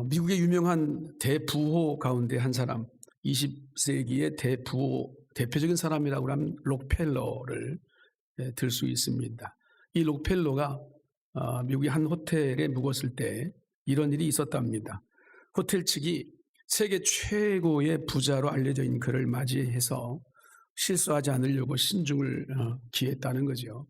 미국의 유명한 대부호 가운데 한 사람, 20세기의 대부호 대표적인 사람이라고 하면 록펠러를 들 수 있습니다. 이 록펠러가 미국의 한 호텔에 묵었을 때 이런 일이 있었답니다. 호텔 측이 세계 최고의 부자로 알려져 있는 그를 맞이해서 실수하지 않으려고 신중을 기했다는 거죠.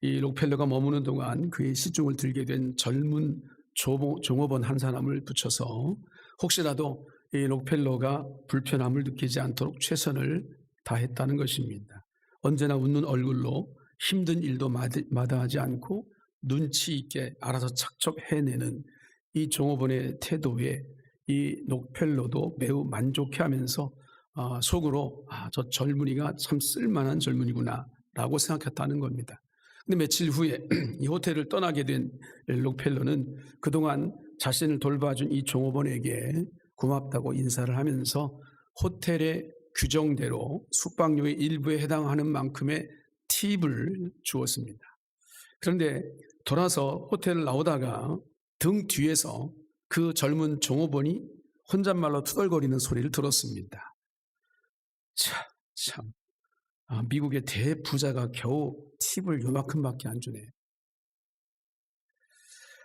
이 록펠러가 머무는 동안 그의 시중을 들게 된 젊은 종업원 한 사람을 붙여서 혹시라도 이 록펠러가 불편함을 느끼지 않도록 최선을 다했다는 것입니다. 언제나 웃는 얼굴로 힘든 일도 마다하지 않고 눈치 있게 알아서 척척 해내는 이 종업원의 태도에 이 록펠러도 매우 만족해하면서 속으로 저 젊은이가 참 쓸만한 젊은이구나 라고 생각했다는 겁니다. 근데 며칠 후에 이 호텔을 떠나게 된 록펠러는 그동안 자신을 돌봐준 이 종업원에게 고맙다고 인사를 하면서 호텔의 규정대로 숙박료의 일부에 해당하는 만큼의 팁을 주었습니다. 그런데 돌아서 호텔을 나오다가 등 뒤에서 그 젊은 종업원이 혼잣말로 투덜거리는 소리를 들었습니다. 참. 미국의 대부자가 겨우 팁을 요만큼밖에 안 주네.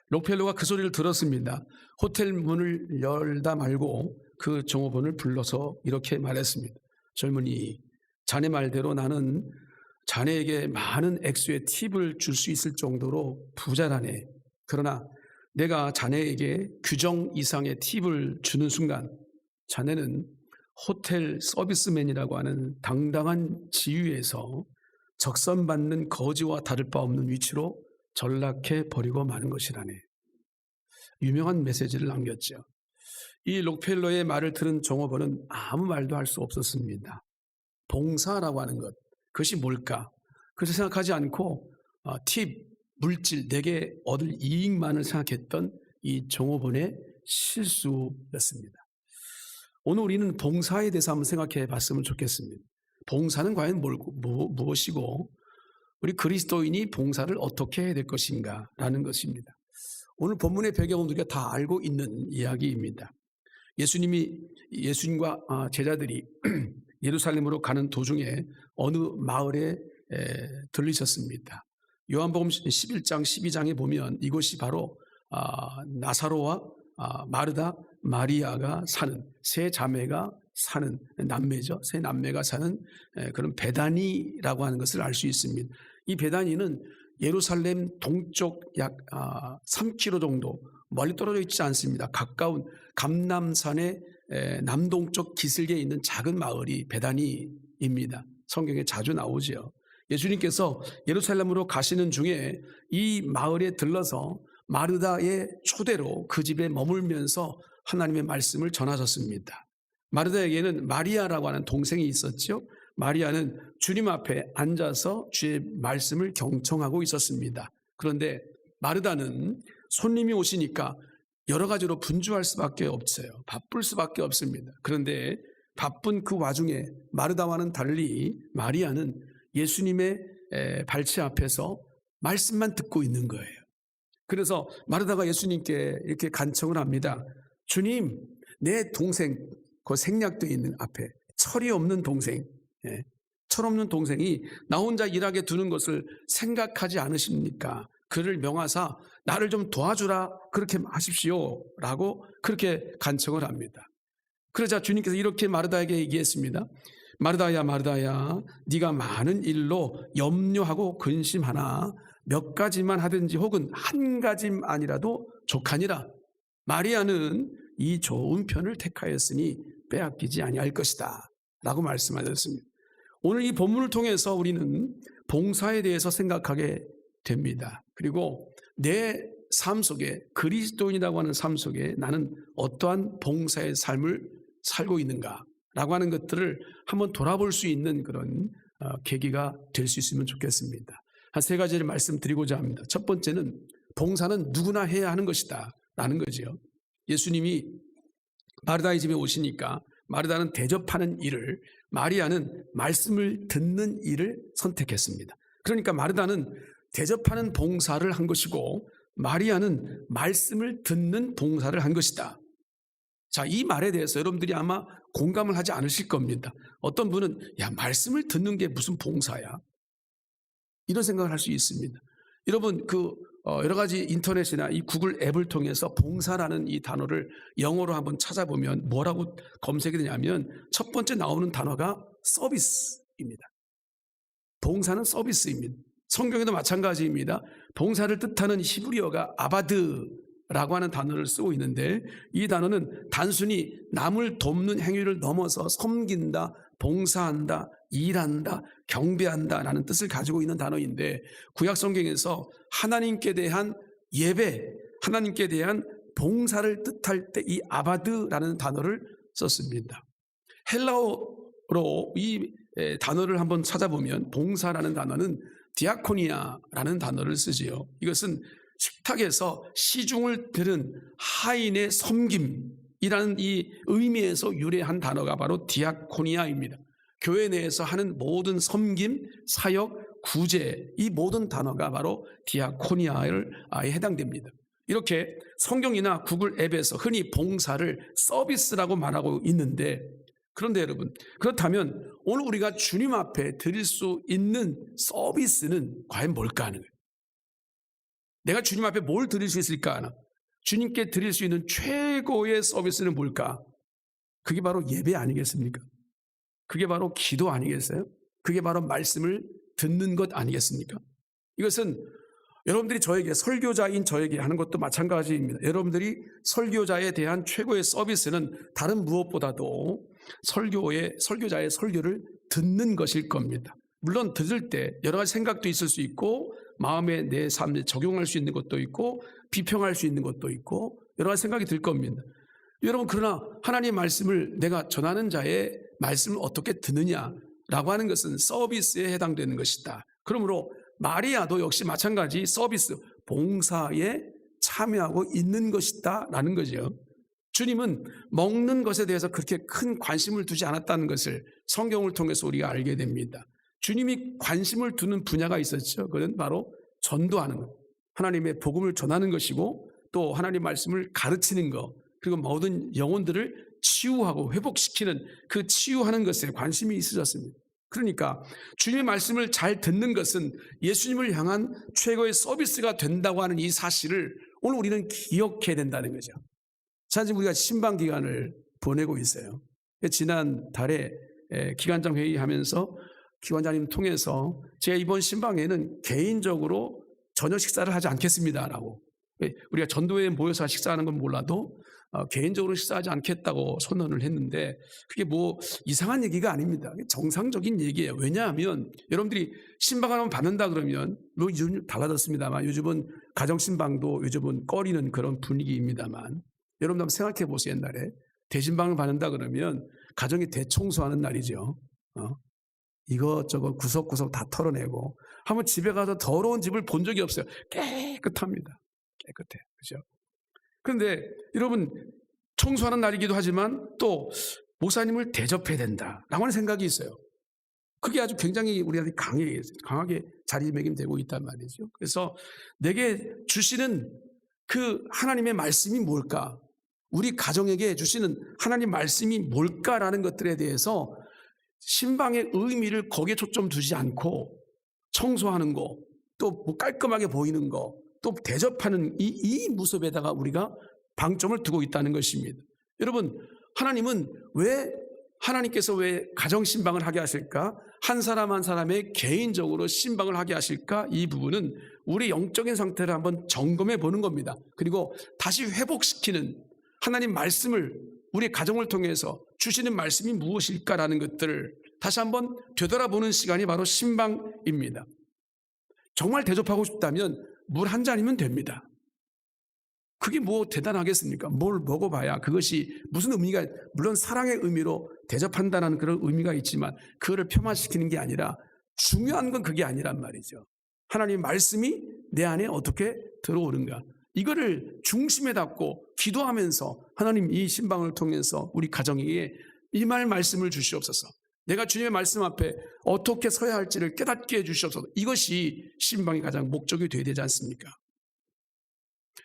록펠러가 그 소리를 들었습니다. 호텔 문을 열다 말고 그 종업원을 불러서 이렇게 말했습니다. 젊은이, 자네 말대로 나는 자네에게 많은 액수의 팁을 줄 수 있을 정도로 부자라네. 그러나 내가 자네에게 규정 이상의 팁을 주는 순간 자네는 호텔 서비스맨이라고 하는 당당한 지위에서 적선받는 거지와 다를 바 없는 위치로 전락해 버리고 마는 것이라네. 유명한 메시지를 남겼죠. 이 록펠러의 말을 들은 종업원은 아무 말도 할 수 없었습니다. 봉사라고 하는 것, 그것이 뭘까? 그래서 생각하지 않고 팁, 물질, 내게 얻을 이익만을 생각했던 이 종업원의 실수였습니다. 오늘 우리는 봉사에 대해서 한번 생각해 봤으면 좋겠습니다. 봉사는 과연 무엇이고 우리 그리스도인이 봉사를 어떻게 해야 될 것인가 라는 것입니다. 오늘 본문의 배경은 우리가 다 알고 있는 이야기입니다. 예수님과 제자들이 예루살렘으로 가는 도중에 어느 마을에 들리셨습니다. 요한복음 11장 12장에 보면 이곳이 바로 나사로와 마르다, 마리아가 사는 세 자매가 사는 남매죠. 세 남매가 사는 그런 베다니라고 하는 것을 알 수 있습니다. 이 베다니는 예루살렘 동쪽 약 3km 정도 멀리 떨어져 있지 않습니다. 가까운 감람산의 남동쪽 기슭에 있는 작은 마을이 베다니입니다. 성경에 자주 나오죠. 예수님께서 예루살렘으로 가시는 중에 이 마을에 들러서 마르다의 초대로 그 집에 머물면서 하나님의 말씀을 전하셨습니다. 마르다에게는 마리아라고 하는 동생이 있었죠. 마리아는 주님 앞에 앉아서 주의 말씀을 경청하고 있었습니다. 그런데 마르다는 손님이 오시니까 여러 가지로 분주할 수밖에 없어요. 바쁠 수밖에 없습니다. 그런데 바쁜 그 와중에 마르다와는 달리 마리아는 예수님의 발치 앞에서 말씀만 듣고 있는 거예요. 그래서 마르다가 예수님께 이렇게 간청을 합니다. 주님, 내 동생, 그 생략되어 있는 앞에 철이 없는 동생, 철 없는 동생이 나 혼자 일하게 두는 것을 생각하지 않으십니까? 그를 명하사 나를 좀 도와주라 그렇게 하십시오 라고 그렇게 간청을 합니다. 그러자 주님께서 이렇게 마르다에게 얘기했습니다. 마르다야 마르다야, 네가 많은 일로 염려하고 근심하나 몇 가지만 하든지 혹은 한 가지만이라도 족하니라. 마리아는 이 좋은 편을 택하였으니 빼앗기지 아니할 것이다 라고 말씀하셨습니다. 오늘 이 본문을 통해서 우리는 봉사에 대해서 생각하게 됩니다. 그리고 내 삶 속에, 그리스도인이라고 하는 삶 속에 나는 어떠한 봉사의 삶을 살고 있는가 라고 하는 것들을 한번 돌아볼 수 있는 그런 계기가 될 수 있으면 좋겠습니다. 한 세 가지를 말씀드리고자 합니다. 첫 번째는 봉사는 누구나 해야 하는 것이다 라는 거죠. 예수님이 마르다의 집에 오시니까 마르다는 대접하는 일을, 마리아는 말씀을 듣는 일을 선택했습니다. 그러니까 마르다는 대접하는 봉사를 한 것이고 마리아는 말씀을 듣는 봉사를 한 것이다. 자, 이 말에 대해서 여러분들이 아마 공감을 하지 않으실 겁니다. 어떤 분은 야, 말씀을 듣는 게 무슨 봉사야? 이런 생각을 할 수 있습니다. 여러분 여러 가지 인터넷이나 이 구글 앱을 통해서 봉사라는 이 단어를 영어로 한번 찾아보면 뭐라고 검색이 되냐면 첫 번째 나오는 단어가 서비스입니다. 봉사는 서비스입니다. 성경에도 마찬가지입니다. 봉사를 뜻하는 히브리어가 아바드라고 하는 단어를 쓰고 있는데 이 단어는 단순히 남을 돕는 행위를 넘어서 섬긴다, 봉사한다, 일한다, 경배한다라는 뜻을 가지고 있는 단어인데 구약 성경에서 하나님께 대한 예배, 하나님께 대한 봉사를 뜻할 때 이 아바드라는 단어를 썼습니다. 헬라어로 이 단어를 한번 찾아보면 봉사라는 단어는 디아코니아라는 단어를 쓰지요. 이것은 식탁에서 시중을 들은 하인의 섬김이라는 이 의미에서 유래한 단어가 바로 디아코니아입니다. 교회 내에서 하는 모든 섬김, 사역, 구제 이 모든 단어가 바로 디아코니아에 해당됩니다. 이렇게 성경이나 구글 앱에서 흔히 봉사를 서비스라고 말하고 있는데 그런데 여러분 그렇다면 오늘 우리가 주님 앞에 드릴 수 있는 서비스는 과연 뭘까 하는 거예요. 내가 주님 앞에 뭘 드릴 수 있을까 하나. 주님께 드릴 수 있는 최고의 서비스는 뭘까? 그게 바로 예배 아니겠습니까? 그게 바로 기도 아니겠어요? 그게 바로 말씀을 듣는 것 아니겠습니까? 이것은 여러분들이 저에게 설교자인 저에게 하는 것도 마찬가지입니다. 여러분들이 설교자에 대한 최고의 서비스는 다른 무엇보다도 설교자의 설교를 듣는 것일 겁니다. 물론 들을 때 여러 가지 생각도 있을 수 있고 마음에 내 삶에 적용할 수 있는 것도 있고 비평할 수 있는 것도 있고 여러 가지 생각이 들 겁니다. 여러분 그러나 하나님의 말씀을 내가 전하는 자의 말씀을 어떻게 듣느냐라고 하는 것은 서비스에 해당되는 것이다. 그러므로 마리아도 역시 마찬가지 서비스, 봉사에 참여하고 있는 것이다 라는 거죠. 주님은 먹는 것에 대해서 그렇게 큰 관심을 두지 않았다는 것을 성경을 통해서 우리가 알게 됩니다. 주님이 관심을 두는 분야가 있었죠. 그건 바로 전도하는 것, 하나님의 복음을 전하는 것이고 또 하나님 말씀을 가르치는 것, 그리고 모든 영혼들을 치유하고 회복시키는 그 치유하는 것에 관심이 있으셨습니다. 그러니까 주님의 말씀을 잘 듣는 것은 예수님을 향한 최고의 서비스가 된다고 하는 이 사실을 오늘 우리는 기억해야 된다는 거죠. 자, 지금 우리가 신방기간을 보내고 있어요. 지난 달에 기관장 회의하면서 기관장님 통해서 제가 이번 신방에는 개인적으로 저녁 식사를 하지 않겠습니다라고, 우리가 전도회에 모여서 식사하는 건 몰라도 개인적으로 식사하지 않겠다고 선언을 했는데 그게 뭐 이상한 얘기가 아닙니다. 정상적인 얘기예요. 왜냐하면 여러분들이 신방 하나 받는다 그러면 뭐 요즘 달라졌습니다만 요즘은 가정신방도 요즘은 꺼리는 그런 분위기입니다만 여러분 한번 생각해 보세요. 옛날에 대신방을 받는다 그러면 가정이 대청소하는 날이죠. 이것저것 구석구석 다 털어내고 한번 집에 가서 더러운 집을 본 적이 없어요. 깨끗합니다. 깨끗해. 그죠? 그런데 여러분 청소하는 날이기도 하지만 또 목사님을 대접해야 된다라고 하는 생각이 있어요. 그게 아주 굉장히 우리한테 강하게 자리매김되고 있단 말이죠. 그래서 내게 주시는 그 하나님의 말씀이 뭘까? 우리 가정에게 주시는 하나님 말씀이 뭘까라는 것들에 대해서 신방의 의미를 거기에 초점 두지 않고 청소하는 거, 또 뭐 깔끔하게 보이는 거, 또 대접하는 이 모습에다가 우리가 방점을 두고 있다는 것입니다. 여러분, 하나님께서 왜 가정 신방을 하게 하실까? 한 사람 한 사람의 개인적으로 신방을 하게 하실까? 이 부분은 우리 영적인 상태를 한번 점검해 보는 겁니다. 그리고 다시 회복시키는 하나님 말씀을 우리 가정을 통해서 주시는 말씀이 무엇일까라는 것들을 다시 한번 되돌아보는 시간이 바로 신방입니다. 정말 대접하고 싶다면 물 한 잔이면 됩니다. 그게 뭐 대단하겠습니까? 뭘 먹어봐야 그것이 무슨 의미가, 물론 사랑의 의미로 대접한다는 그런 의미가 있지만 그거를 폄하시키는 게 아니라 중요한 건 그게 아니란 말이죠. 하나님 말씀이 내 안에 어떻게 들어오는가, 이거를 중심에 닫고 기도하면서 하나님 이 신방을 통해서 우리 가정에게 이 말씀을 주시옵소서. 내가 주님의 말씀 앞에 어떻게 서야 할지를 깨닫게 해주시옵소서. 이것이 신방의 가장 목적이 되어야 되지 않습니까?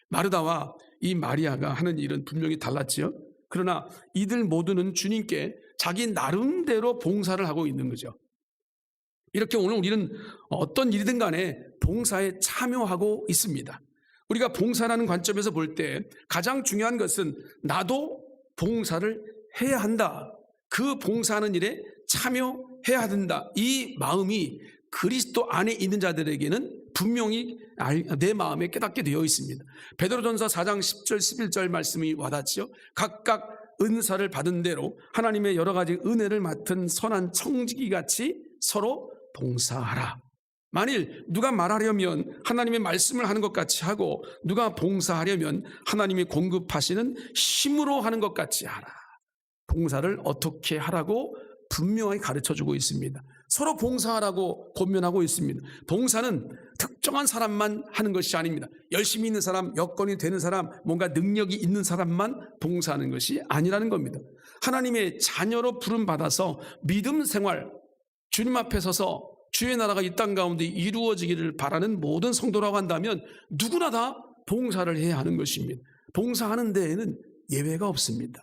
마르다와 이 마리아가 하는 일은 분명히 달랐지요. 그러나 이들 모두는 주님께 자기 나름대로 봉사를 하고 있는 거죠. 이렇게 오늘 우리는 어떤 일이든 간에 봉사에 참여하고 있습니다. 우리가 봉사라는 관점에서 볼 때 가장 중요한 것은 나도 봉사를 해야 한다. 그 봉사하는 일에 참여해야 된다. 이 마음이 그리스도 안에 있는 자들에게는 분명히 내 마음에 깨닫게 되어 있습니다. 베드로전서 4장 10절 11절 말씀이 와닿지요. 각각 은사를 받은 대로 하나님의 여러 가지 은혜를 맡은 선한 청지기같이 서로 봉사하라. 만일 누가 말하려면 하나님의 말씀을 하는 것 같이 하고 누가 봉사하려면 하나님이 공급하시는 힘으로 하는 것 같이 하라. 봉사를 어떻게 하라고 분명하게 가르쳐주고 있습니다. 서로 봉사하라고 권면하고 있습니다. 봉사는 특정한 사람만 하는 것이 아닙니다. 열심히 있는 사람, 여건이 되는 사람, 뭔가 능력이 있는 사람만 봉사하는 것이 아니라는 겁니다. 하나님의 자녀로 부름받아서 믿음 생활, 주님 앞에 서서 주의 나라가 이 땅 가운데 이루어지기를 바라는 모든 성도라고 한다면 누구나 다 봉사를 해야 하는 것입니다. 봉사하는 데에는 예외가 없습니다.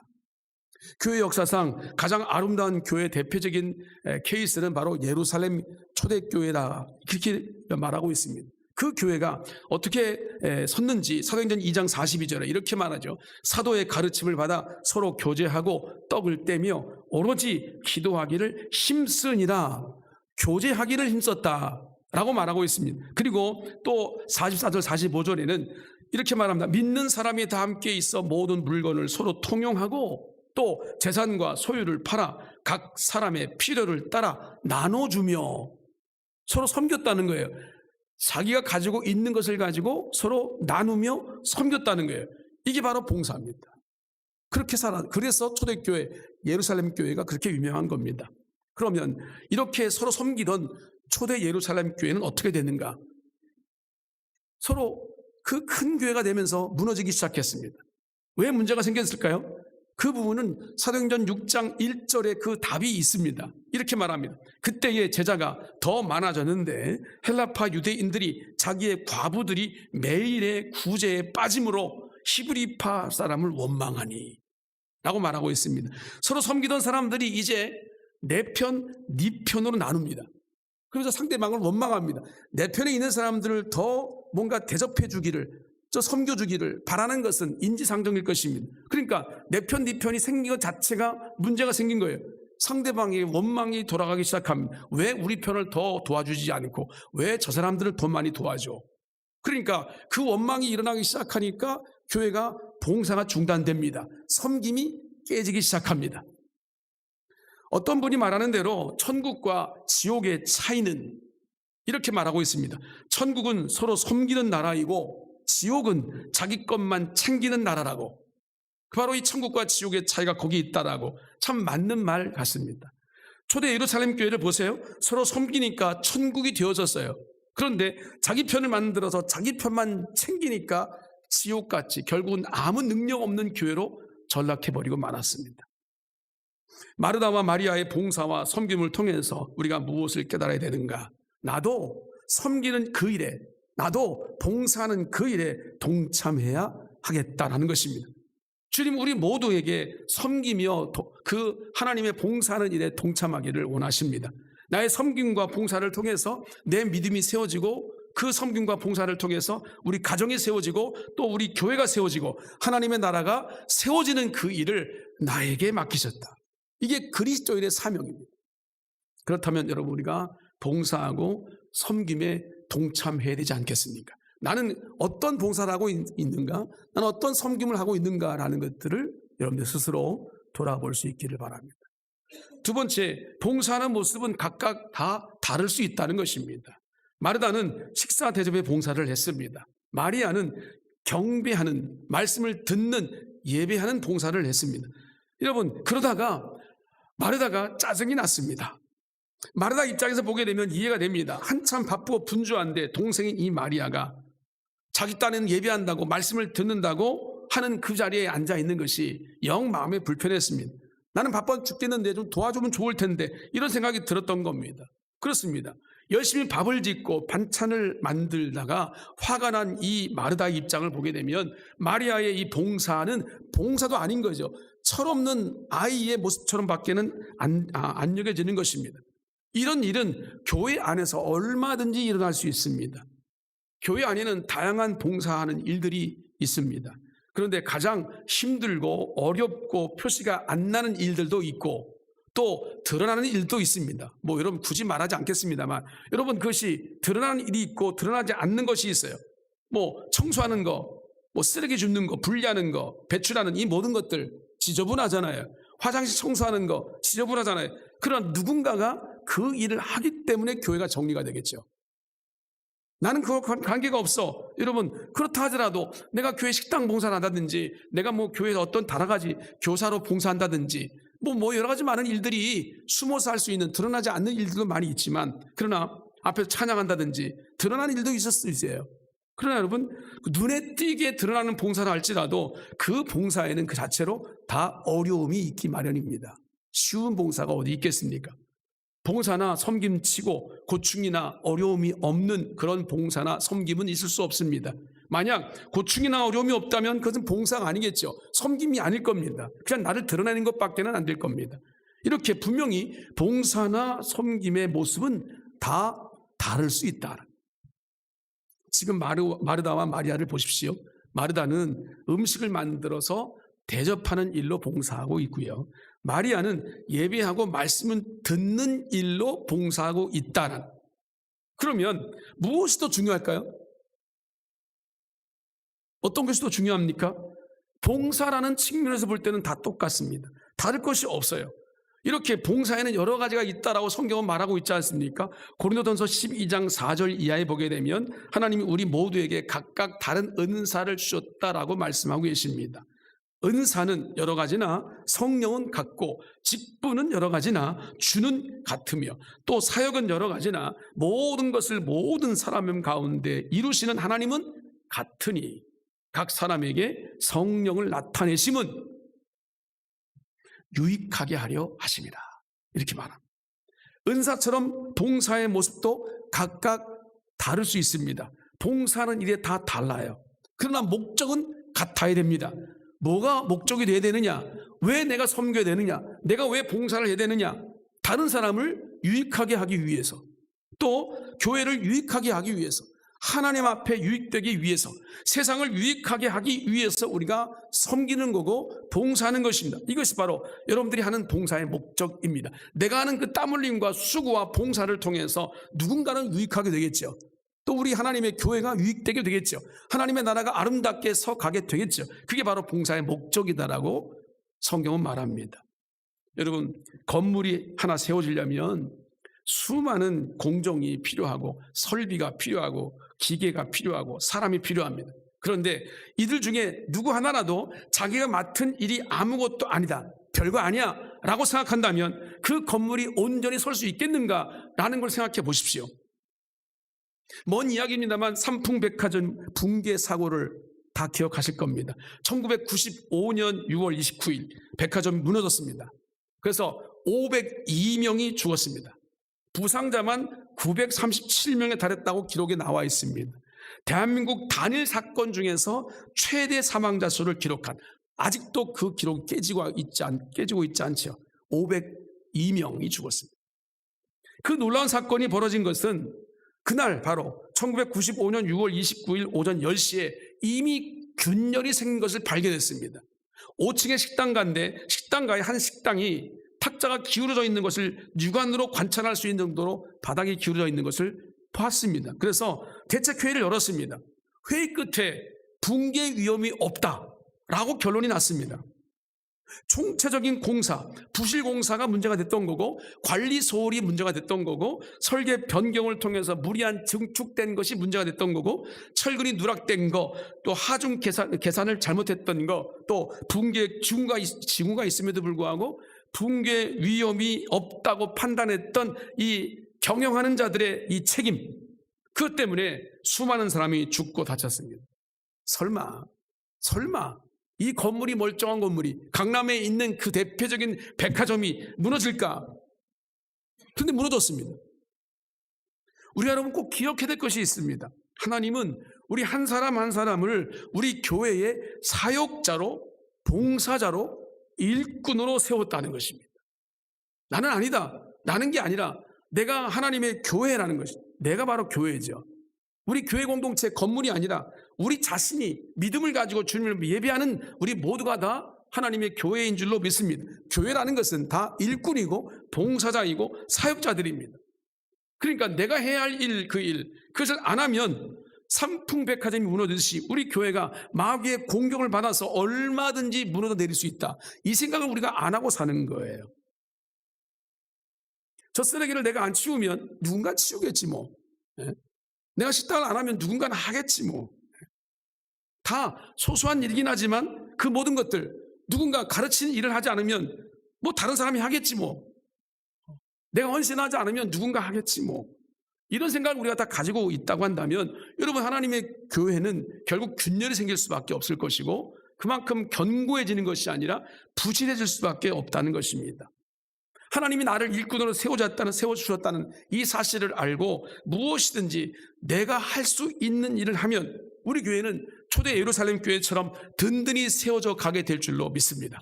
교회 역사상 가장 아름다운 교회 대표적인 케이스는 바로 예루살렘 초대교회다, 그렇게 말하고 있습니다. 그 교회가 어떻게 섰는지 사도행전 2장 42절에 이렇게 말하죠. 사도의 가르침을 받아 서로 교제하고 떡을 떼며 오로지 기도하기를 힘쓰니라. 교제하기를 힘썼다 라고 말하고 있습니다. 그리고 또 44절 45절에는 이렇게 말합니다. 믿는 사람이 다 함께 있어 모든 물건을 서로 통용하고 또 재산과 소유를 팔아 각 사람의 필요를 따라 나눠주며 서로 섬겼다는 거예요. 자기가 가지고 있는 것을 가지고 서로 나누며 섬겼다는 거예요. 이게 바로 봉사입니다. 그렇게 그래서 초대교회 예루살렘 교회가 그렇게 유명한 겁니다. 그러면 이렇게 서로 섬기던 초대 예루살렘 교회는 어떻게 됐는가? 서로 그 큰 교회가 되면서 무너지기 시작했습니다. 왜 문제가 생겼을까요? 그 부분은 사도행전 6장 1절에 그 답이 있습니다. 이렇게 말합니다. 그때의 제자가 더 많아졌는데 헬라파 유대인들이 자기의 과부들이 매일의 구제에 빠짐으로 히브리파 사람을 원망하니 라고 말하고 있습니다. 서로 섬기던 사람들이 이제 내 편, 네 편으로 나눕니다. 그래서 상대방을 원망합니다. 내 편에 있는 사람들을 더 뭔가 대접해 주기를, 섬겨주기를 바라는 것은 인지상정일 것입니다. 그러니까 내 편, 네 편이 생긴 것 자체가 문제가 생긴 거예요. 상대방의 원망이 돌아가기 시작합니다. 왜 우리 편을 더 도와주지 않고 왜 저 사람들을 더 많이 도와줘? 그러니까 그 원망이 일어나기 시작하니까 교회가 봉사가 중단됩니다. 섬김이 깨지기 시작합니다. 어떤 분이 말하는 대로 천국과 지옥의 차이는 이렇게 말하고 있습니다. 천국은 서로 섬기는 나라이고 지옥은 자기 것만 챙기는 나라라고. 바로 이 천국과 지옥의 차이가 거기 있다라고. 참 맞는 말 같습니다. 초대 예루살렘 교회를 보세요. 서로 섬기니까 천국이 되어졌어요. 그런데 자기 편을 만들어서 자기 편만 챙기니까 지옥같이 결국은 아무 능력 없는 교회로 전락해버리고 말았습니다. 마르다와 마리아의 봉사와 섬김을 통해서 우리가 무엇을 깨달아야 되는가? 나도 섬기는 그 일에, 나도 봉사하는 그 일에 동참해야 하겠다라는 것입니다. 주님 우리 모두에게 섬기며 그 하나님의 봉사하는 일에 동참하기를 원하십니다. 나의 섬김과 봉사를 통해서 내 믿음이 세워지고 그 섬김과 봉사를 통해서 우리 가정이 세워지고 또 우리 교회가 세워지고 하나님의 나라가 세워지는 그 일을 나에게 맡기셨다. 이게 그리스도인의 사명입니다. 그렇다면 여러분 우리가 봉사하고 섬김에 동참해야 되지 않겠습니까? 나는 어떤 봉사를 하고 있는가? 나는 어떤 섬김을 하고 있는가라는 것들을 여러분들 스스로 돌아볼 수 있기를 바랍니다. 두 번째, 봉사하는 모습은 각각 다 다를 수 있다는 것입니다. 마르다는 식사 대접의 봉사를 했습니다. 마리아는 경배하는, 말씀을 듣는, 예배하는 봉사를 했습니다. 여러분 그러다가 마르다가 짜증이 났습니다. 마르다 입장에서 보게 되면 이해가 됩니다. 한참 바쁘고 분주한데 동생인 이 마리아가 자기 딴에는 예배한다고 말씀을 듣는다고 하는 그 자리에 앉아 있는 것이 영 마음에 불편했습니다. 나는 바빠 죽겠는데 좀 도와주면 좋을 텐데 이런 생각이 들었던 겁니다. 그렇습니다. 열심히 밥을 짓고 반찬을 만들다가 화가 난 이 마르다의 입장을 보게 되면 마리아의 이 봉사는 봉사도 아닌 거죠. 철없는 아이의 모습처럼 밖에는 안 여겨지는 것입니다. 이런 일은 교회 안에서 얼마든지 일어날 수 있습니다. 교회 안에는 다양한 봉사하는 일들이 있습니다. 그런데 가장 힘들고 어렵고 표시가 안 나는 일들도 있고 또 드러나는 일도 있습니다. 여러분 굳이 말하지 않겠습니다만 여러분 그것이 드러나는 일이 있고 드러나지 않는 것이 있어요. 청소하는 거, 쓰레기 줍는 거, 분리하는 거, 배출하는 이 모든 것들 지저분하잖아요. 화장실 청소하는 거 지저분하잖아요. 그러나 누군가가 그 일을 하기 때문에 교회가 정리가 되겠죠. 나는 그거 관계가 없어. 여러분 그렇다 하더라도 내가 교회 식당 봉사를 한다든지 내가 교회에서 어떤 다른 가지 교사로 봉사한다든지 여러 가지 많은 일들이 숨어서 할 수 있는 드러나지 않는 일들도 많이 있지만 그러나 앞에서 찬양한다든지 드러나는 일도 있을 수 있어요. 그러나 여러분 눈에 띄게 드러나는 봉사를 할지라도 그 봉사에는 그 자체로 다 어려움이 있기 마련입니다. 쉬운 봉사가 어디 있겠습니까? 봉사나 섬김치고 고충이나 어려움이 없는 그런 봉사나 섬김은 있을 수 없습니다. 만약 고충이나 어려움이 없다면 그것은 봉사가 아니겠죠. 섬김이 아닐 겁니다. 그냥 나를 드러내는 것밖에는 안 될 겁니다. 이렇게 분명히 봉사나 섬김의 모습은 다 다를 수 있다. 지금 마르다와 마리아를 보십시오. 마르다는 음식을 만들어서 대접하는 일로 봉사하고 있고요. 마리아는 예배하고 말씀을 듣는 일로 봉사하고 있다는. 그러면 무엇이 더 중요할까요? 어떤 것이 더 중요합니까? 봉사라는 측면에서 볼 때는 다 똑같습니다. 다를 것이 없어요. 이렇게 봉사에는 여러 가지가 있다라고 성경은 말하고 있지 않습니까? 고린도전서 12장 4절 이하에 보게 되면 하나님이 우리 모두에게 각각 다른 은사를 주셨다라고 말씀하고 계십니다. 은사는 여러 가지나 성령은 같고 직분은 여러 가지나 주는 같으며 또 사역은 여러 가지나 모든 것을 모든 사람 가운데 이루시는 하나님은 같으니 각 사람에게 성령을 나타내심은 유익하게 하려 하심이라. 이렇게 말합니다. 은사처럼 봉사의 모습도 각각 다를 수 있습니다. 봉사하는 일에 다 달라요. 그러나 목적은 같아야 됩니다. 뭐가 목적이 돼야 되느냐? 왜 내가 섬겨야 되느냐? 내가 왜 봉사를 해야 되느냐? 다른 사람을 유익하게 하기 위해서, 또 교회를 유익하게 하기 위해서, 하나님 앞에 유익되기 위해서, 세상을 유익하게 하기 위해서 우리가 섬기는 거고 봉사하는 것입니다. 이것이 바로 여러분들이 하는 봉사의 목적입니다. 내가 하는 그 땀 흘림과 수고와 봉사를 통해서 누군가는 유익하게 되겠죠. 또 우리 하나님의 교회가 유익되게 되겠죠. 하나님의 나라가 아름답게 서가게 되겠죠. 그게 바로 봉사의 목적이다라고 성경은 말합니다. 여러분, 건물이 하나 세워지려면 수많은 공정이 필요하고 설비가 필요하고 기계가 필요하고 사람이 필요합니다. 그런데 이들 중에 누구 하나라도 자기가 맡은 일이 아무것도 아니다, 별거 아니야 라고 생각한다면 그 건물이 온전히 설 수 있겠는가라는 걸 생각해 보십시오. 먼 이야기입니다만 삼풍백화점 붕괴 사고를 다 기억하실 겁니다. 1995년 6월 29일 백화점이 무너졌습니다. 그래서 502명이 죽었습니다. 부상자만 937명에 달했다고 기록에 나와 있습니다. 대한민국 단일 사건 중에서 최대 사망자 수를 기록한, 아직도 그 기록이 깨지고 있지 않죠. 502명이 죽었습니다. 그 놀라운 사건이 벌어진 것은 그날 바로 1995년 6월 29일 오전 10시에 이미 균열이 생긴 것을 발견했습니다. 5층의 식당가인데 식당가의 한 식당이 탁자가 기울어져 있는 것을 육안으로 관찰할 수 있는 정도로 바닥이 기울어져 있는 것을 봤습니다. 그래서 대책회의를 열었습니다. 회의 끝에 붕괴 위험이 없다라고 결론이 났습니다. 총체적인 공사, 부실 공사가 문제가 됐던 거고 관리 소홀이 문제가 됐던 거고 설계 변경을 통해서 무리한 증축된 것이 문제가 됐던 거고 철근이 누락된 거, 또 하중 계산을 잘못했던 거, 또 붕괴 징후가 있음에도 불구하고 붕괴 위험이 없다고 판단했던 이 경영하는 자들의 이 책임, 그것 때문에 수많은 사람이 죽고 다쳤습니다. 설마 이 건물이, 멀쩡한 건물이, 강남에 있는 그 대표적인 백화점이 무너질까? 그런데 무너졌습니다. 우리 여러분 꼭 기억해야 될 것이 있습니다. 하나님은 우리 한 사람 한 사람을 우리 교회의 사역자로, 봉사자로, 일꾼으로 세웠다는 것입니다. 나는 아니다. 나는 게 아니라 내가 하나님의 교회라는 것입니다. 내가 바로 교회죠. 우리 교회 공동체 건물이 아니라 우리 자신이 믿음을 가지고 주님을 예배하는 우리 모두가 다 하나님의 교회인 줄로 믿습니다. 교회라는 것은 다 일꾼이고 봉사자이고 사역자들입니다. 그러니까 내가 해야 할 일, 그것을 안 하면 삼풍백화점이 무너지듯이 우리 교회가 마귀의 공격을 받아서 얼마든지 무너져 내릴 수 있다. 이 생각을 우리가 안 하고 사는 거예요. 저 쓰레기를 내가 안 치우면 누군가 치우겠지 뭐. 내가 식당을 안 하면 누군가는 하겠지 뭐. 다 소소한 일이긴 하지만 그 모든 것들 누군가 가르치는 일을 하지 않으면 뭐 다른 사람이 하겠지 뭐. 내가 헌신하지 않으면 누군가 하겠지 뭐. 이런 생각을 우리가 다 가지고 있다고 한다면 여러분 하나님의 교회는 결국 균열이 생길 수밖에 없을 것이고 그만큼 견고해지는 것이 아니라 부실해질 수밖에 없다는 것입니다. 하나님이 나를 일꾼으로 세워주셨다는 이 사실을 알고 무엇이든지 내가 할 수 있는 일을 하면 우리 교회는 초대 예루살렘 교회처럼 든든히 세워져 가게 될 줄로 믿습니다.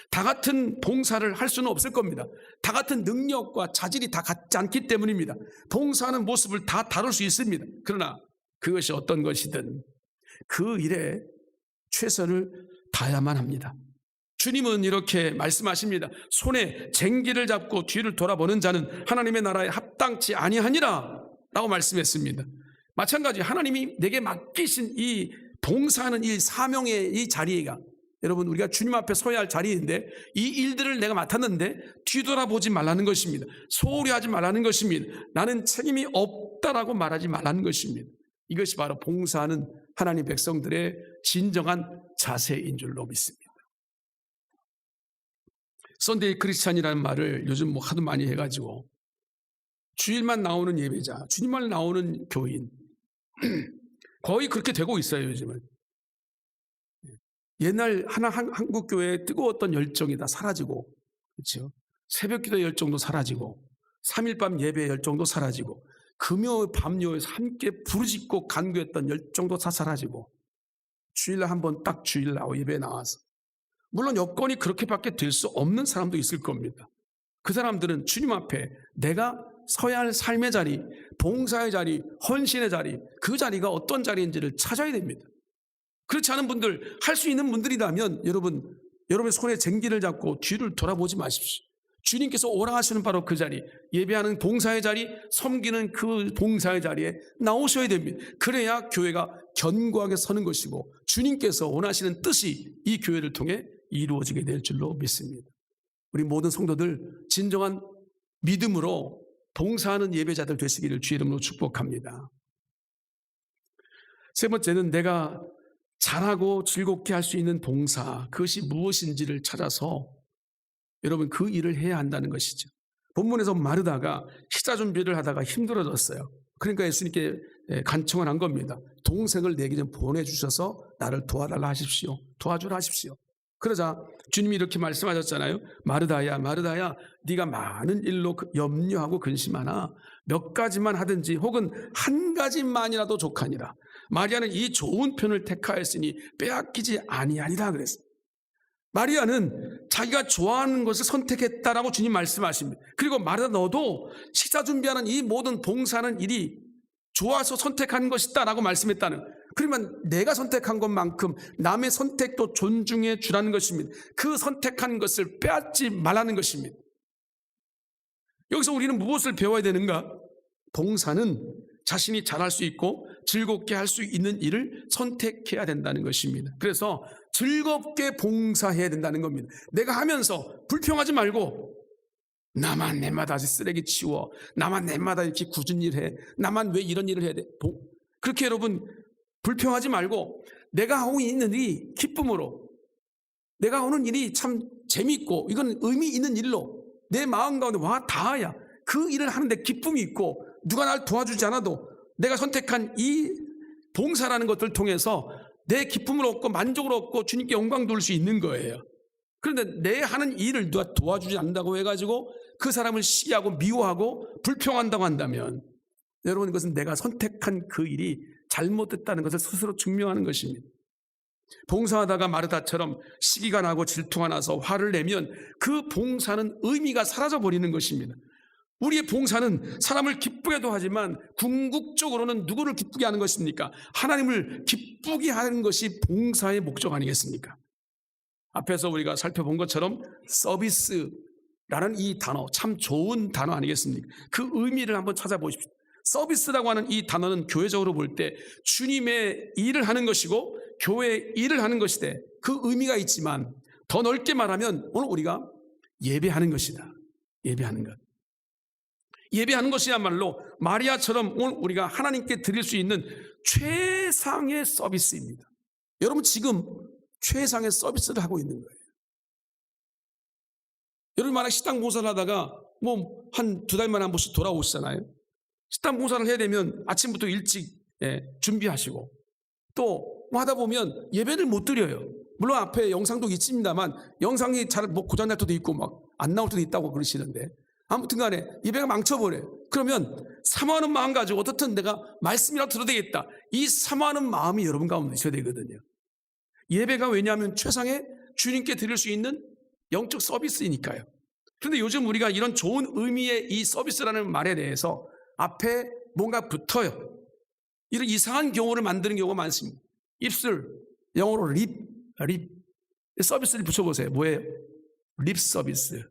다 같은 봉사를 할 수는 없을 겁니다. 다 같은 능력과 자질이 다 같지 않기 때문입니다. 봉사하는 모습을 다 다룰 수 있습니다. 그러나 그것이 어떤 것이든 그 일에 최선을 다해야만 합니다. 주님은 이렇게 말씀하십니다. 손에 쟁기를 잡고 뒤를 돌아보는 자는 하나님의 나라에 합당치 아니하니라 라고 말씀했습니다. 마찬가지 하나님이 내게 맡기신 이 봉사하는 이 사명의 이 자리가 여러분 우리가 주님 앞에 서야 할 자리인데 이 일들을 내가 맡았는데 뒤돌아보지 말라는 것입니다. 소홀히 하지 말라는 것입니다. 나는 책임이 없다라고 말하지 말라는 것입니다. 이것이 바로 봉사하는 하나님 백성들의 진정한 자세인 줄로 믿습니다. 썬데이 크리스찬이라는 말을 요즘 뭐 하도 많이 해가지고 주일만 나오는 예배자, 주님만 나오는 교인 거의 그렇게 되고 있어요 요즘은. 옛날 한국 교회의 뜨거웠던 열정이 다 사라지고, 그렇죠? 새벽기도 열정도 사라지고, 3일밤 예배 열정도 사라지고, 금요 밤요에서 함께 부르짖고 간구했던 열정도 다 사라지고, 주일날 한번 딱 주일 나와 예배 나와서, 물론 여건이 그렇게밖에 될 수 없는 사람도 있을 겁니다. 그 사람들은 주님 앞에 내가 서야 할 삶의 자리, 봉사의 자리, 헌신의 자리, 그 자리가 어떤 자리인지를 찾아야 됩니다. 그렇지 않은 분들, 할 수 있는 분들이라면 여러분의 손에 쟁기를 잡고 뒤를 돌아보지 마십시오. 주님께서 오라 하시는 바로 그 자리, 예배하는 봉사의 자리, 섬기는 그 봉사의 자리에 나오셔야 됩니다. 그래야 교회가 견고하게 서는 것이고 주님께서 원하시는 뜻이 이 교회를 통해 이루어지게 될 줄로 믿습니다. 우리 모든 성도들 진정한 믿음으로 봉사하는 예배자들 되시기를 주의 이름으로 축복합니다. 세 번째는 내가 잘하고 즐겁게 할 수 있는 봉사, 그것이 무엇인지를 찾아서 여러분 그 일을 해야 한다는 것이죠. 본문에서 마르다가 식사 준비를 하다가 힘들어졌어요. 그러니까 예수님께 간청을 한 겁니다. 동생을 내게 좀 보내주셔서 나를 도와달라 하십시오. 도와주라 하십시오. 그러자 주님이 이렇게 말씀하셨잖아요. 마르다야 마르다야 네가 많은 일로 염려하고 근심하나 몇 가지만 하든지 혹은 한 가지만이라도 족하니라. 마리아는 이 좋은 편을 택하였으니 빼앗기지 아니하리라 그랬어요. 마리아는 자기가 좋아하는 것을 선택했다라고 주님 말씀하십니다. 그리고 마르다 너도 식사 준비하는 이 모든 봉사하는 일이 좋아서 선택한 것이다 라고 말씀했다는, 그러면 내가 선택한 것만큼 남의 선택도 존중해 주라는 것입니다. 그 선택한 것을 빼앗지 말라는 것입니다. 여기서 우리는 무엇을 배워야 되는가? 봉사는 자신이 잘할 수 있고 즐겁게 할 수 있는 일을 선택해야 된다는 것입니다. 그래서 즐겁게 봉사해야 된다는 겁니다. 내가 하면서 불평하지 말고 나만 내마다 쓰레기 치워, 나만 내마다 이렇게 굳은 일 해, 나만 왜 이런 일을 해야 돼? 그렇게 여러분 불평하지 말고 내가 하고 있는 일이 기쁨으로, 내가 하는 일이 참 재미있고 이건 의미 있는 일로 내 마음 가운데 와 닿아야 그 일을 하는데 기쁨이 있고 누가 날 도와주지 않아도 내가 선택한 이 봉사라는 것들을 통해서 내 기쁨을 얻고 만족을 얻고 주님께 영광 돌릴 수 있는 거예요. 그런데 내 하는 일을 누가 도와주지 않는다고 해가지고 그 사람을 시기하고 미워하고 불평한다고 한다면 여러분, 이것은 내가 선택한 그 일이 잘못됐다는 것을 스스로 증명하는 것입니다. 봉사하다가 마르다처럼 시기가 나고 질투가 나서 화를 내면 그 봉사는 의미가 사라져 버리는 것입니다. 우리의 봉사는 사람을 기쁘게도 하지만 궁극적으로는 누구를 기쁘게 하는 것입니까? 하나님을 기쁘게 하는 것이 봉사의 목적 아니겠습니까? 앞에서 우리가 살펴본 것처럼 서비스라는 이 단어, 참 좋은 단어 아니겠습니까? 그 의미를 한번 찾아보십시오. 서비스라고 하는 이 단어는 교회적으로 볼 때 주님의 일을 하는 것이고 교회의 일을 하는 것이되 그 의미가 있지만 더 넓게 말하면 오늘 우리가 예배하는 것이다. 예배하는 것. 예배하는 것이야말로 마리아처럼 오늘 우리가 하나님께 드릴 수 있는 최상의 서비스입니다. 여러분, 지금 최상의 서비스를 하고 있는 거예요. 여러분, 만약 식당 봉사를 하다가 한 2달 만에 한 번씩 돌아오시잖아요. 식당 봉사를 해야 되면 아침부터 일찍 준비하시고 또 하다 보면 예배를 못 드려요. 물론 앞에 영상도 있습니다만 영상이 잘 고장날 때도 있고 막 안 나올 때도 있다고 그러시는데 아무튼 간에 예배가 망쳐버려요. 그러면 사모하는 마음 가지고 어떻든 내가 말씀이라도 들어야 되겠다. 이 사모하는 마음이 여러분 가운데 있어야 되거든요. 예배가 왜냐하면 최상의 주님께 드릴 수 있는 영적 서비스이니까요. 그런데 요즘 우리가 이런 좋은 의미의 이 서비스라는 말에 대해서 앞에 뭔가 붙어요. 이런 이상한 경우를 만드는 경우가 많습니다. 입술, 영어로 립 서비스를 붙여보세요. 뭐예요? 립 서비스.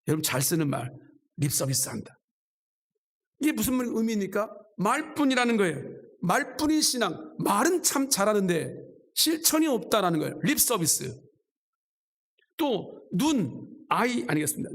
여러분 잘 쓰는 말, 립 서비스 한다. 이게 무슨 의미입니까? 말뿐이라는 거예요. 말뿐인 신앙, 말은 참 잘하는데 실천이 없다라는 거예요. 립 서비스. 또 눈, 아이 아니겠습니다.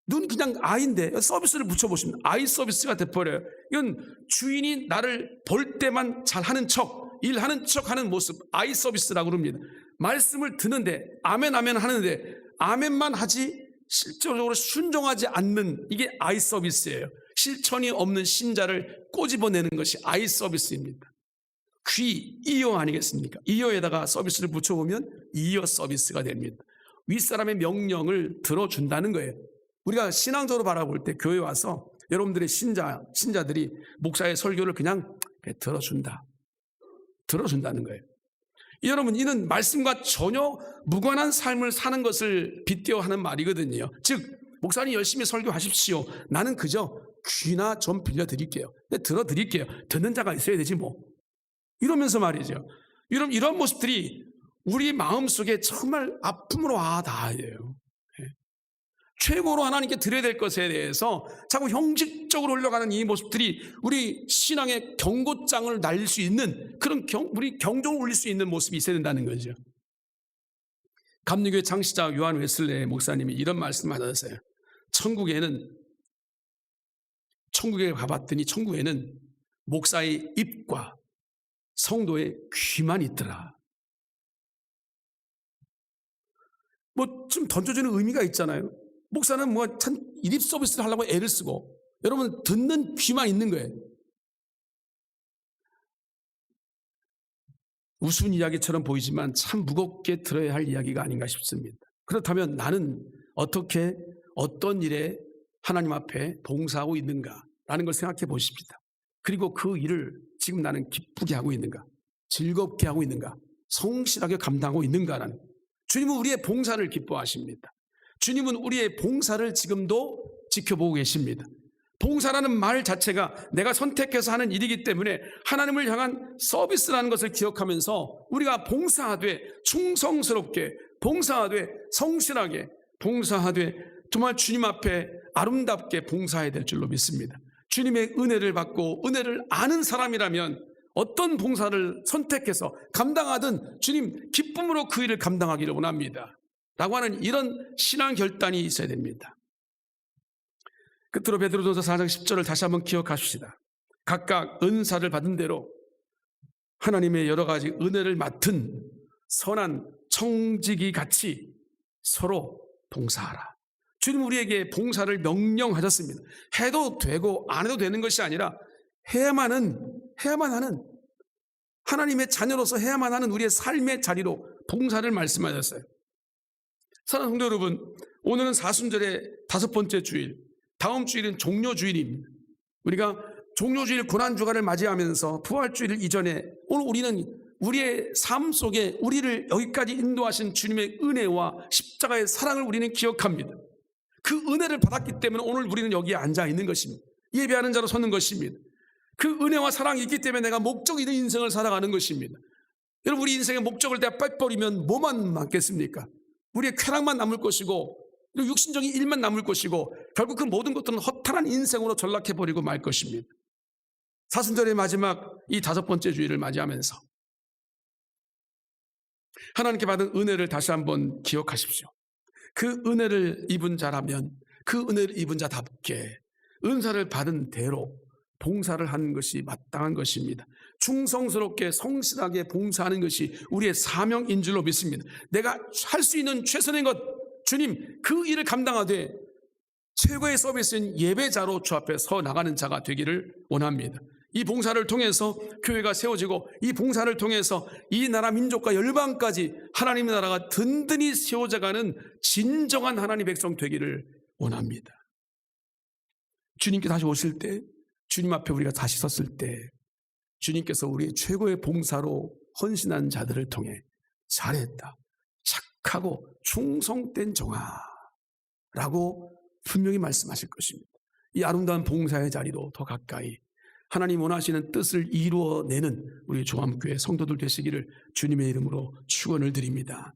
눈 그냥 아이인데 서비스를 붙여보시면 아이 서비스가 돼버려요. 이건 주인이 나를 볼 때만 잘하는 척, 일하는 척하는 모습, 아이 서비스라고 그럽니다. 말씀을 듣는데 아멘 아멘 하는데 아멘만 하지 실질적으로 순종하지 않는 이게 아이 서비스예요. 실천이 없는 신자를 꼬집어내는 것이 아이 서비스입니다. 귀, 이어 아니겠습니까? 이어에다가 서비스를 붙여보면 이어 서비스가 됩니다. 윗사람의 명령을 들어준다는 거예요. 우리가 신앙적으로 바라볼 때 교회 와서 여러분들의 신자들이 목사의 설교를 그냥 들어준다는 거예요. 여러분, 이는 말씀과 전혀 무관한 삶을 사는 것을 빗대어 하는 말이거든요. 즉, 목사님 열심히 설교하십시오. 나는 그저 귀나 좀 빌려드릴게요. 들어드릴게요. 듣는 자가 있어야 되지 뭐. 이러면서 말이죠. 여러분, 이런 모습들이 우리 마음속에 정말 아픔으로 닿아요. 최고로 하나님께 드려야 될 것에 대해서 자꾸 형식적으로 올려가는 이 모습들이 우리 신앙의 경고장을 날릴 수 있는 그런 우리 경종을 울릴 수 있는 모습이 있어야 된다는 거죠. 감리교회 창시자 요한 웨슬레 목사님이 이런 말씀을 하셨어요. 천국에 가봤더니 천국에는 목사의 입과 성도의 귀만 있더라. 좀 던져주는 의미가 있잖아요. 목사는 참 일입 서비스를 하려고 애를 쓰고 여러분 듣는 귀만 있는 거예요. 우스운 이야기처럼 보이지만 참 무겁게 들어야 할 이야기가 아닌가 싶습니다. 그렇다면 나는 어떻게 어떤 일에 하나님 앞에 봉사하고 있는가라는 걸 생각해 보십시다. 그리고 그 일을 지금 나는 기쁘게 하고 있는가, 즐겁게 하고 있는가, 성실하게 감당하고 있는가라는. 주님은 우리의 봉사를 기뻐하십니다. 주님은 우리의 봉사를 지금도 지켜보고 계십니다. 봉사라는 말 자체가 내가 선택해서 하는 일이기 때문에 하나님을 향한 서비스라는 것을 기억하면서 우리가 봉사하되 충성스럽게, 봉사하되 성실하게, 봉사하되 정말 주님 앞에 아름답게 봉사해야 될 줄로 믿습니다. 주님의 은혜를 받고 은혜를 아는 사람이라면 어떤 봉사를 선택해서 감당하든 주님 기쁨으로 그 일을 감당하기를 원합니다 라고 하는 이런 신앙 결단이 있어야 됩니다. 끝으로 베드로전서 4장 10절을 다시 한번 기억하십시다. 각각 은사를 받은 대로 하나님의 여러 가지 은혜를 맡은 선한 청지기 같이 서로 봉사하라. 주님 우리에게 봉사를 명령하셨습니다. 해도 되고 안 해도 되는 것이 아니라 해야만 하는 하나님의 자녀로서 해야만 하는 우리의 삶의 자리로 봉사를 말씀하셨어요. 사랑하는 성도 여러분, 오늘은 사순절의 5번째 주일, 다음 주일은 종료주일입니다. 우리가 종료주일 고난주간을 맞이하면서 부활주일 이전에 오늘 우리는 우리의 삶 속에 우리를 여기까지 인도하신 주님의 은혜와 십자가의 사랑을 우리는 기억합니다. 그 은혜를 받았기 때문에 오늘 우리는 여기에 앉아 있는 것입니다. 예배하는 자로 서는 것입니다. 그 은혜와 사랑이 있기 때문에 내가 목적 있는 인생을 살아가는 것입니다. 여러분, 우리 인생의 목적을 내가 빼버리면 뭐만 남겠습니까? 우리의 쾌락만 남을 것이고 육신적인 일만 남을 것이고 결국 그 모든 것들은 허탄한 인생으로 전락해버리고 말 것입니다. 사순절의 마지막 이 5번째 주일을 맞이하면서 하나님께 받은 은혜를 다시 한번 기억하십시오. 그 은혜를 입은 자라면 그 은혜를 입은 자답게 은사를 받은 대로 봉사를 하는 것이 마땅한 것입니다. 충성스럽게 성실하게 봉사하는 것이 우리의 사명인 줄로 믿습니다. 내가 할 수 있는 최선의 것, 주님 그 일을 감당하되 최고의 서비스인 예배자로 주 앞에 서 나가는 자가 되기를 원합니다. 이 봉사를 통해서 교회가 세워지고 이 봉사를 통해서 이 나라 민족과 열방까지 하나님의 나라가 든든히 세워져가는 진정한 하나님의 백성 되기를 원합니다. 주님께 다시 오실 때, 주님 앞에 우리가 다시 섰을 때 주님께서 우리의 최고의 봉사로 헌신한 자들을 통해 잘했다, 착하고 충성된 종아 라고 분명히 말씀하실 것입니다. 이 아름다운 봉사의 자리로 더 가까이 하나님 원하시는 뜻을 이루어내는 우리 종암교회 성도들 되시기를 주님의 이름으로 축원을 드립니다.